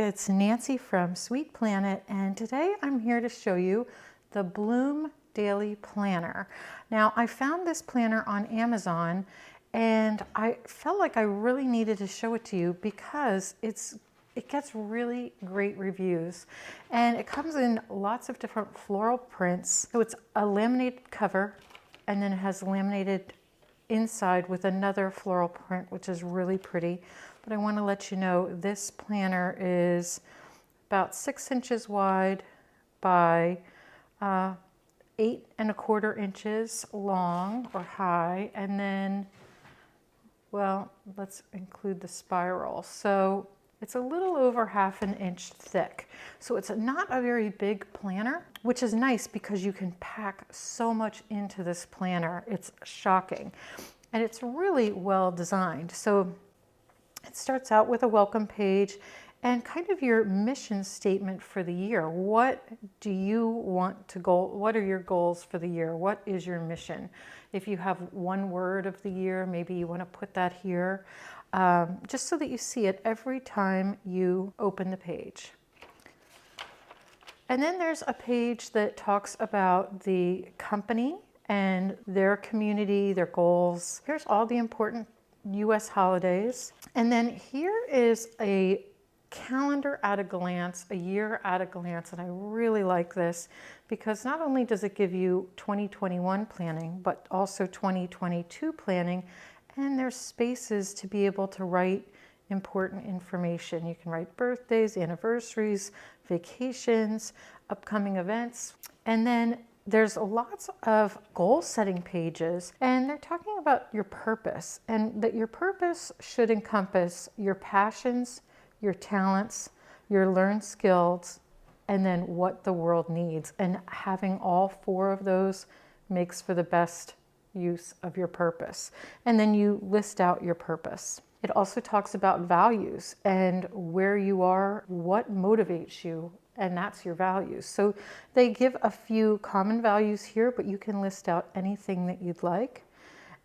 it's Nancy from Sweet Planet, and today I'm here to show you the Bloom Daily Planner. Now, I found this planner on Amazon and I felt like I really needed to show it to you because it gets really great reviews, and it comes in lots of different floral prints. So it's a laminated cover, and then it has laminated inside with another floral print, which is really pretty. But I want to let you know this planner is about 6 inches wide by 8¼ inches long or high, and then, well, let's include the spiral. So it's a little over ½ inch thick. So it's not a very big planner, which is nice because you can pack so much into this planner. It's shocking. And it's really well designed. So it starts out with a welcome page and kind of your mission statement for the year. What do you want to go? What are your goals for the year? What is your mission? If you have one word of the year, maybe you want to put that here, just so that you see it every time you open the page. And then there's a page that talks about the company and their community, their goals. Here's all the important US holidays. And then here is a calendar at a glance, a year at a glance. And I really like this because not only does it give you 2021 planning, but also 2022 planning. And there's spaces to be able to write important information. You can write birthdays, anniversaries, vacations, upcoming events. And then there's lots of goal setting pages, and they're talking about your purpose, and that your purpose should encompass your passions, your talents, your learned skills, and then what the world needs. And having all 4 of those makes for the best use of your purpose. And then you list out your purpose. It also talks about values and where you are, what motivates you, and that's your values. So they give a few common values here, but you can list out anything that you'd like.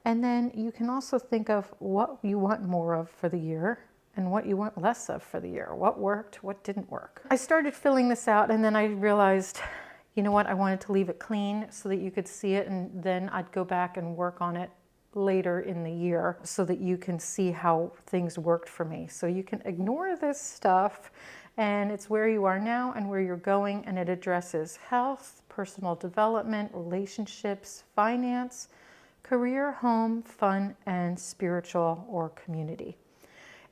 And then you can also think of what you want more of for the year and what you want less of for the year. What worked, what didn't work. I started filling this out, and then I realized, you know what, I wanted to leave it clean so that you could see it, and then I'd go back and work on it later in the year so that you can see how things worked for me. So you can ignore this stuff, and it's where you are now and where you're going, and it addresses health, personal development, relationships, finance, career, home, fun, and spiritual or community.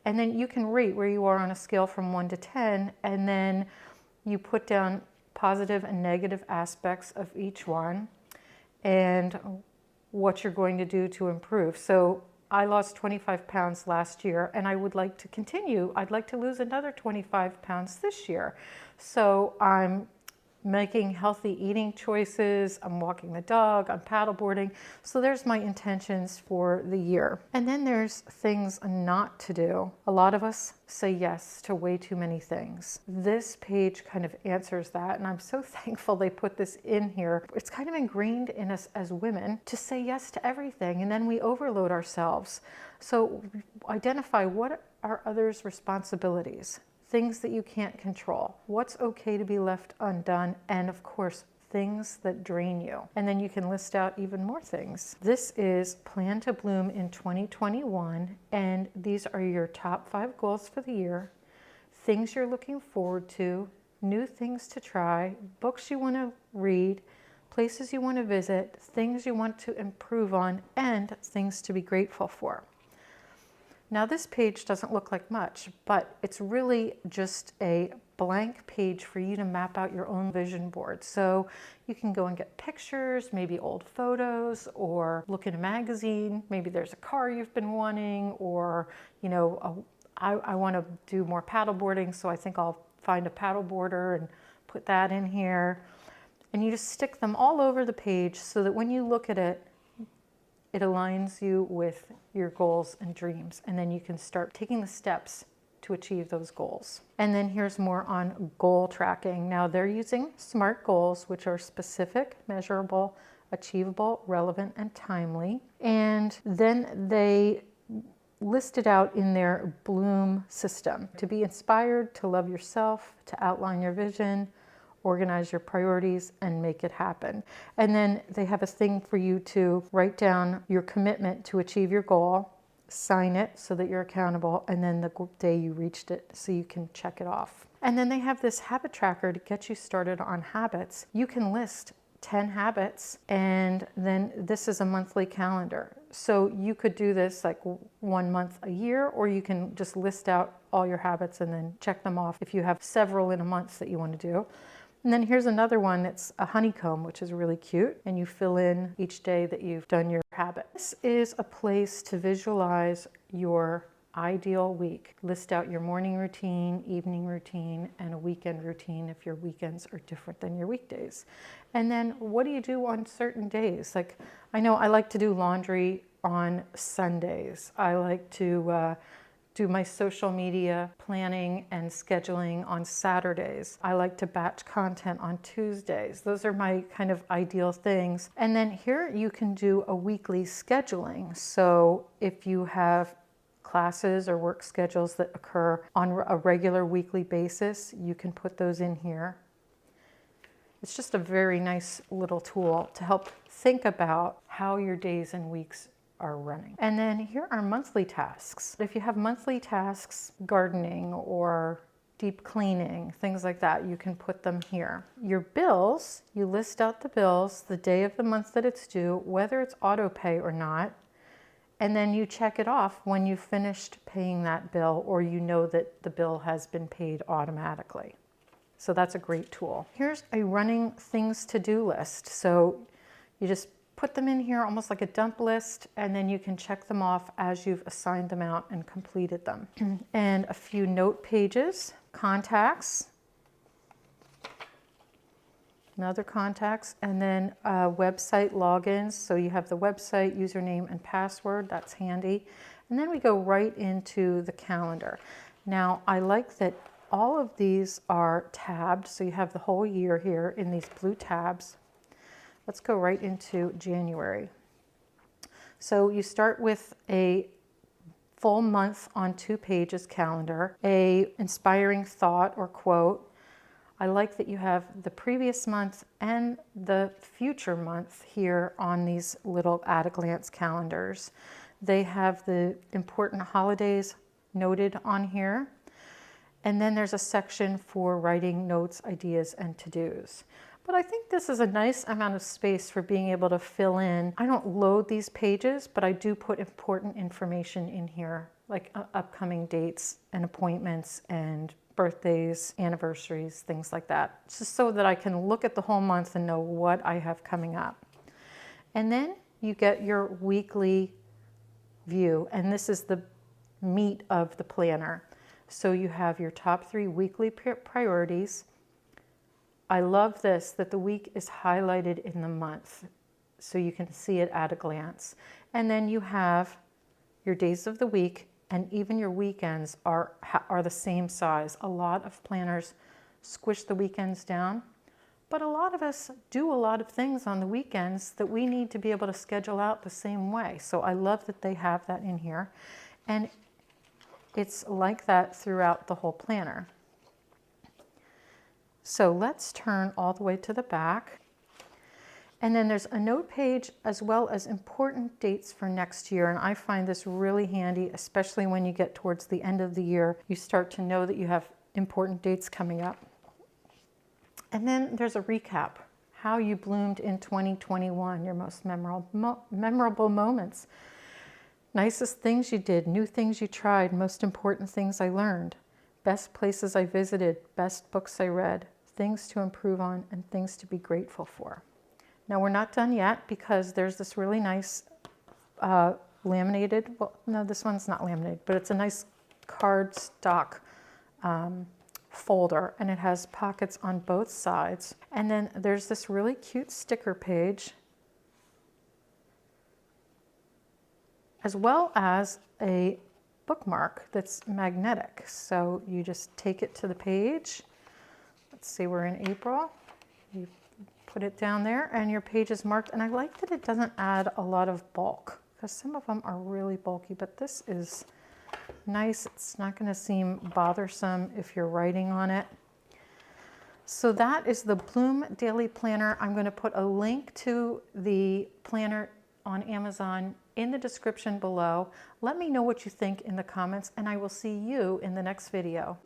And then you can rate where you are on a scale from 1 to 10, and then you put down positive and negative aspects of each one and what you're going to do to improve. So I lost 25 pounds last year, and I would like to continue. I'd like to lose another 25 pounds this year. So I'm making healthy eating choices, I'm walking the dog, I'm paddleboarding. So there's my intentions for the year. And then there's things not to do. A lot of us say yes to way too many things. This page kind of answers that, and I'm so thankful they put this in here. It's kind of ingrained in us as women to say yes to everything, and then we overload ourselves. So identify what are others' responsibilities, things that you can't control, what's okay to be left undone, and of course, things that drain you. And then you can list out even more things. This is Plan to Bloom in 2021, and these are your top 5 goals for the year, things you're looking forward to, new things to try, books you want to read, places you want to visit, things you want to improve on, and things to be grateful for. Now this page doesn't look like much, but it's really just a blank page for you to map out your own vision board. So you can go and get pictures, maybe old photos, or look in a magazine. Maybe there's a car you've been wanting, or, you know, I want to do more paddleboarding, so I think I'll find a paddleboarder and put that in here. And you just stick them all over the page so that when you look at it, it aligns you with your goals and dreams, and then you can start taking the steps to achieve those goals. And then here's more on goal tracking. Now they're using SMART goals, which are specific, measurable, achievable, relevant, and timely. And then they listed out in their Bloom system. To be inspired, to love yourself, to outline your vision, organize your priorities, and make it happen. And then they have a thing for you to write down your commitment to achieve your goal, sign it so that you're accountable, and then the day you reached it so you can check it off. And then they have this habit tracker to get you started on habits. You can list 10 habits, and then this is a monthly calendar. So you could do this like 1 month a year, or you can just list out all your habits and then check them off if you have several in a month that you want to do. And then here's another one that's a honeycomb, which is really cute. And you fill in each day that you've done your habit. This is a place to visualize your ideal week. List out your morning routine, evening routine, and a weekend routine if your weekends are different than your weekdays. And then what do you do on certain days? Like, I know I like to do laundry on Sundays. I like to do my social media planning and scheduling on Saturdays. I like to batch content on Tuesdays. Those are my kind of ideal things. And then here you can do a weekly scheduling. So if you have classes or work schedules that occur on a regular weekly basis, you can put those in here. It's just a very nice little tool to help think about how your days and weeks are running. And then here are monthly tasks. If you have monthly tasks, gardening or deep cleaning, things like that, you can put them here. Your bills, you list out the bills, the day of the month that it's due, whether it's auto pay or not, and then you check it off when you've finished paying that bill, or you know that the bill has been paid automatically. So that's a great tool. Here's a running things to do list. So you just put them in here almost like a dump list, and then you can check them off as you've assigned them out and completed them. And a few note pages, contacts, another contacts, and then website logins. So you have the website, username, and password. That's handy. And then we go right into the calendar. Now, I like that all of these are tabbed. So you have the whole year here in these blue tabs. Let's go right into January. So you start with a full month on 2 pages calendar, a inspiring thought or quote. I like that you have the previous month and the future month here on these little at-a-glance calendars. They have the important holidays noted on here. And then there's a section for writing notes, ideas, and to-dos. But I think this is a nice amount of space for being able to fill in. I don't load these pages, but I do put important information in here, like upcoming dates and appointments and birthdays, anniversaries, things like that. Just so that I can look at the whole month and know what I have coming up. And then you get your weekly view, and this is the meat of the planner. So you have your top 3 weekly priorities. I love this, that the week is highlighted in the month, so you can see it at a glance. And then you have your days of the week, and even your weekends are the same size. A lot of planners squish the weekends down, but a lot of us do a lot of things on the weekends that we need to be able to schedule out the same way. So I love that they have that in here. And it's like that throughout the whole planner. So let's turn all the way to the back. And then there's a note page as well as important dates for next year. And I find this really handy, especially when you get towards the end of the year. You start to know that you have important dates coming up. And then there's a recap, how you bloomed in 2021, your most memorable moments. Nicest things you did, new things you tried, most important things I learned, best places I visited, best books I read, things to improve on, and things to be grateful for. Now we're not done yet because there's this really nice laminated, well, no, this one's not laminated, but it's a nice cardstock folder, and it has pockets on both sides. And then there's this really cute sticker page, as well as a bookmark that's magnetic. So you just take it to the page. Let's see, we're in April. You put it down there and your page is marked. And I like that it doesn't add a lot of bulk, because some of them are really bulky, but this is nice. It's not going to seem bothersome if you're writing on it. So that is the Bloom Daily Planner. I'm going to put a link to the planner on Amazon in the description below. Let me know what you think in the comments, and I will see you in the next video.